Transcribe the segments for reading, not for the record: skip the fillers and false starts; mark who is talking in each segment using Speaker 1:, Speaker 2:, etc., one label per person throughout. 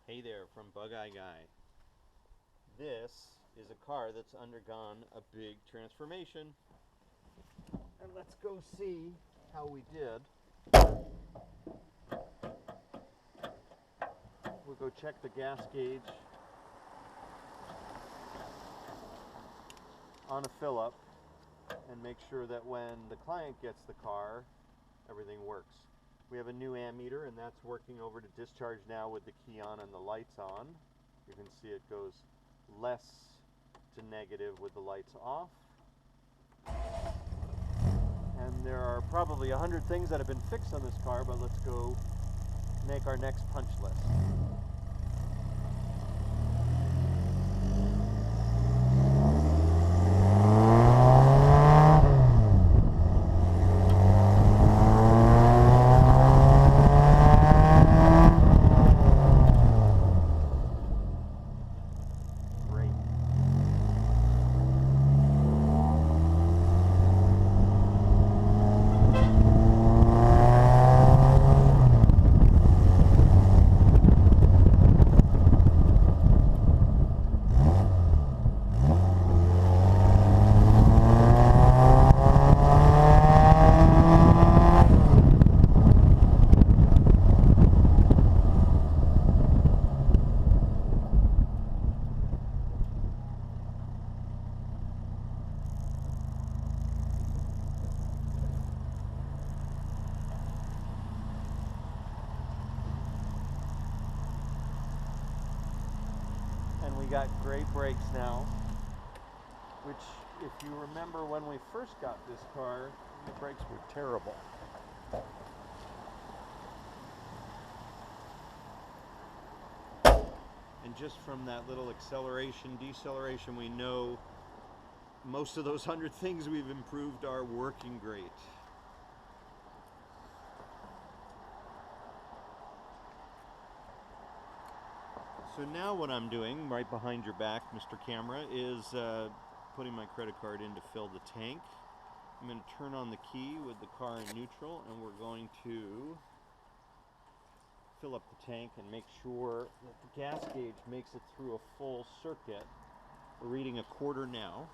Speaker 1: Hey there, from Bugeyeguy. This is a car that's undergone a big transformation. And let's go see how we did. We'll go check the gas gauge on a fill-up and make sure that when the client gets the car, everything works. We have a new ammeter, and that's working over to discharge now with the key on and the lights on. You can see it goes less to negative with the lights off. And there are probably 100 things that have been fixed on this car, but let's go make our next punch list. And we got great brakes now, which, if you remember when we first got this car, the brakes were terrible. And just from that little acceleration, deceleration, we know most of those 100 things we've improved are working great. So now what I'm doing, right behind your back, Mr. Camera, is putting my credit card in to fill the tank. I'm going to turn on the key with the car in neutral, and we're going to fill up the tank and make sure that the gas gauge makes it through a full circuit. We're reading a quarter now.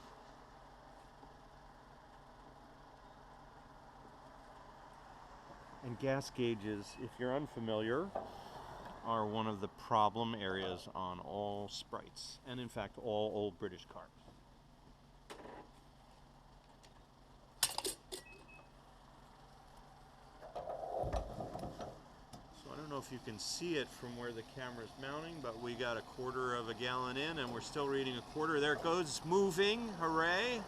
Speaker 1: And gas gauges, if you're unfamiliar, are one of the problem areas on all Sprites, and in fact all old British cars. So I don't know if you can see it from where the camera's mounting, but we got a quarter of a gallon in and we're still reading a quarter. There it goes, it's moving, hooray!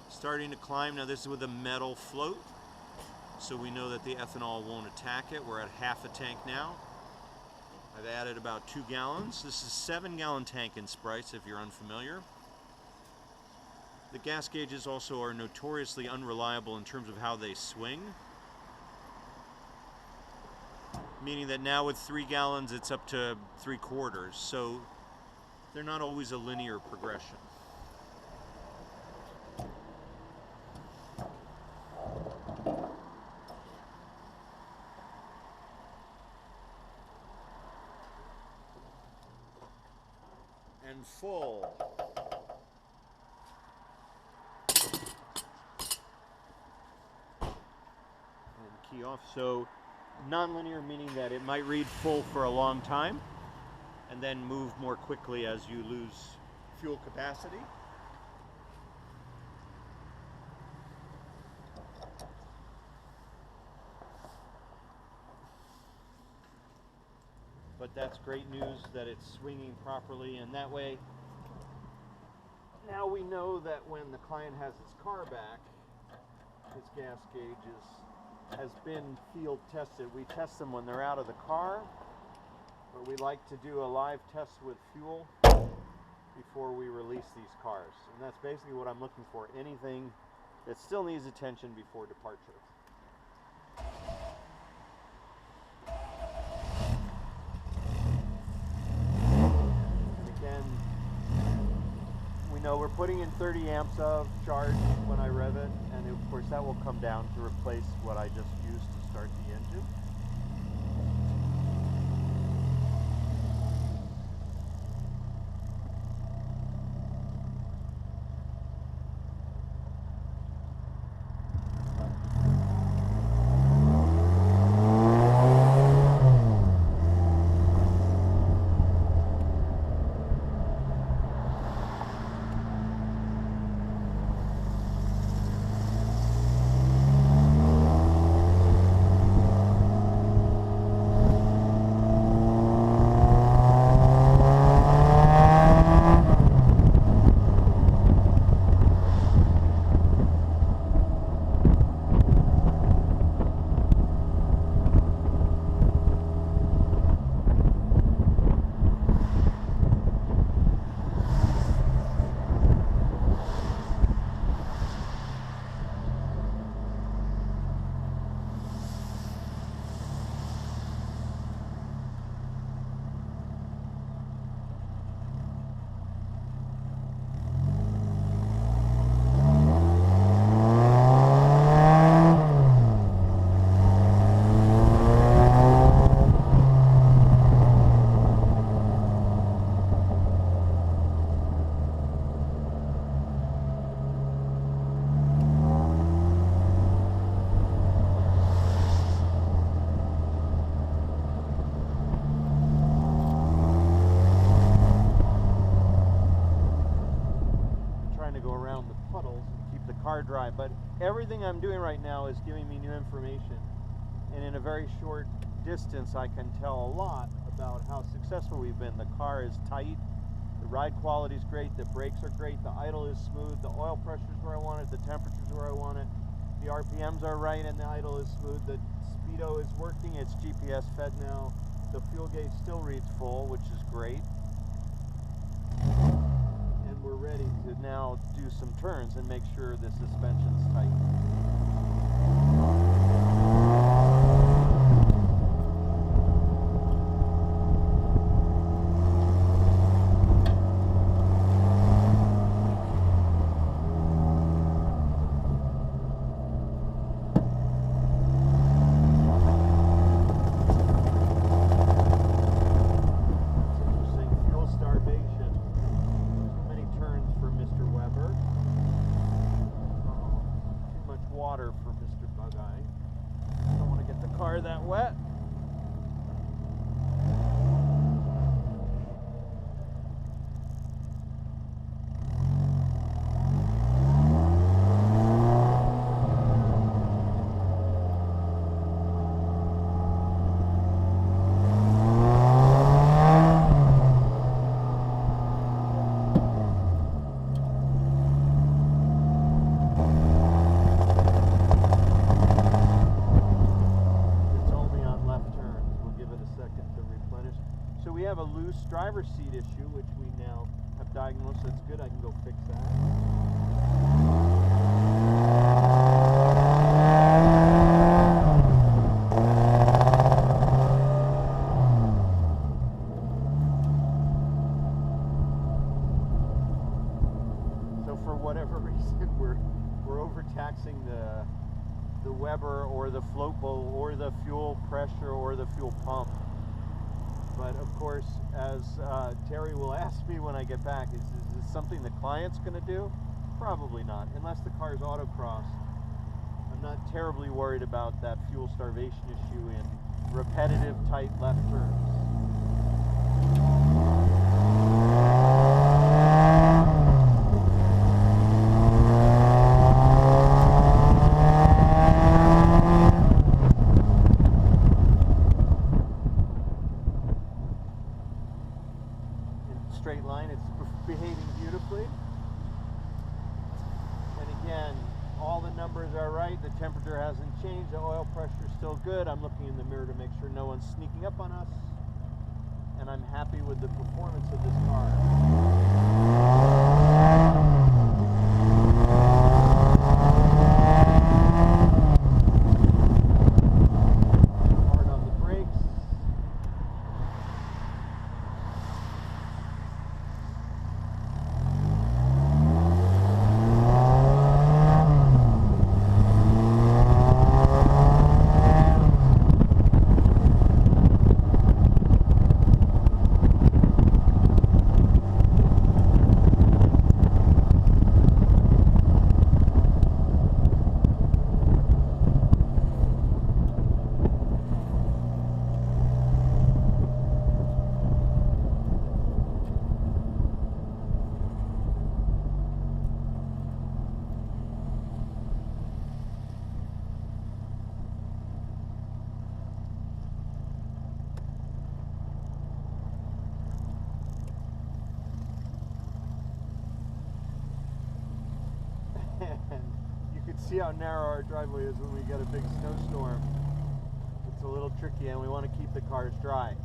Speaker 1: Starting to climb. Now this is with a metal float, so we know that the ethanol won't attack it. We're at half a tank now. I've added about 2 gallons. This is a 7-gallon tank in Sprites, if you're unfamiliar. The gas gauges also are notoriously unreliable in terms of how they swing. Meaning that now with 3 gallons, it's up to 3/4. So they're not always a linear progression. And full. And key off. So non-linear, meaning that it might read full for a long time and then move more quickly as you lose fuel capacity. But that's great news that it's swinging properly, and that way now we know that when the client has his car back, his gas gauge has been field tested. We test them when they're out of the car, but we like to do a live test with fuel before we release these cars. And that's basically what I'm looking for, anything that still needs attention before departure. No, we're putting in 30 amps of charge when I rev it, and of course that will come down to replace what I just used to start the engine. dry. But everything I'm doing right now is giving me new information, and in a very short distance I can tell a lot about how successful we've been. The car is tight, the ride quality is great, the brakes are great, the idle is smooth, the oil pressure is where I want it, the temperature is where I want it, the RPMs are right, and the idle is smooth, the speedo is working, it's GPS fed now, the fuel gauge still reads full, which is great. And we're ready to now do some turns and make sure the suspension's tight. Water for Mr. Bugeye. Don't want to get the car that wet. So we have a loose driver's seat issue, which we now have diagnosed. That's good. I can go fix that. So for whatever reason, we're overtaxing the Weber or the float bowl or the fuel pressure or the fuel pump. But of course, as Terry will ask me when I get back, is this something the client's going to do? Probably not, unless the car is autocrossed. I'm not terribly worried about that fuel starvation issue in repetitive, tight left turns. Straight line, it's behaving beautifully. And again, all the numbers are right, the temperature hasn't changed, the oil pressure is still good. I'm looking in the mirror to make sure no one's sneaking up on us, and I'm happy with the performance of this car. And you can see how narrow our driveway is when we get a big snowstorm. It's a little tricky, and we want to keep the cars dry.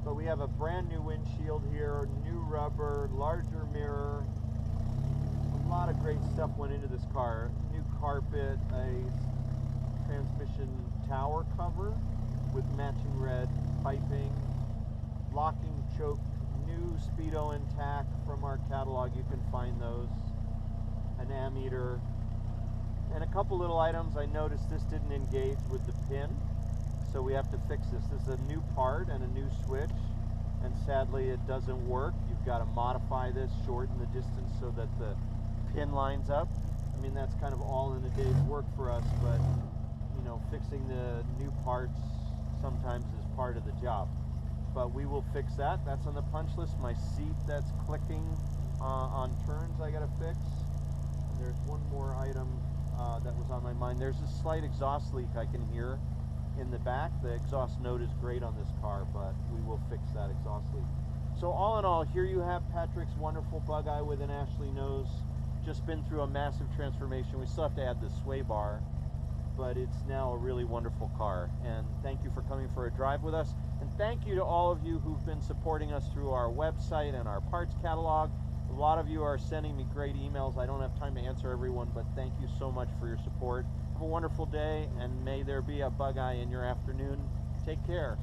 Speaker 1: But we have a brand new windshield here, new rubber, larger mirror. A lot of great stuff went into this car. New carpet, a transmission tower cover with matching red piping, locking choke, new speedo intact from our catalog. You can find those. An ammeter, and a couple little items. I noticed this didn't engage with the pin, so we have to fix this. This is a new part and a new switch, and sadly it doesn't work. You've got to modify this, shorten the distance so that the pin lines up. I mean, that's kind of all in a day's work for us, but you know, fixing the new parts sometimes is part of the job. But we will fix that. That's on the punch list. My seat that's clicking on turns I gotta fix. And there's one more item that was on my mind. There's a slight exhaust leak I can hear in the back. The exhaust note is great on this car, but we will fix that exhaust leak. So all in all, here you have Patrick's wonderful Bugeye with an Ashley nose. Just been through a massive transformation. We still have to add the sway bar, but it's now a really wonderful car. And thank you for coming for a drive with us. And thank you to all of you who've been supporting us through our website and our parts catalog. A lot of you are sending me great emails. I don't have time to answer everyone, but thank you so much for your support. Have a wonderful day, and may there be a Bugeye in your afternoon. Take care.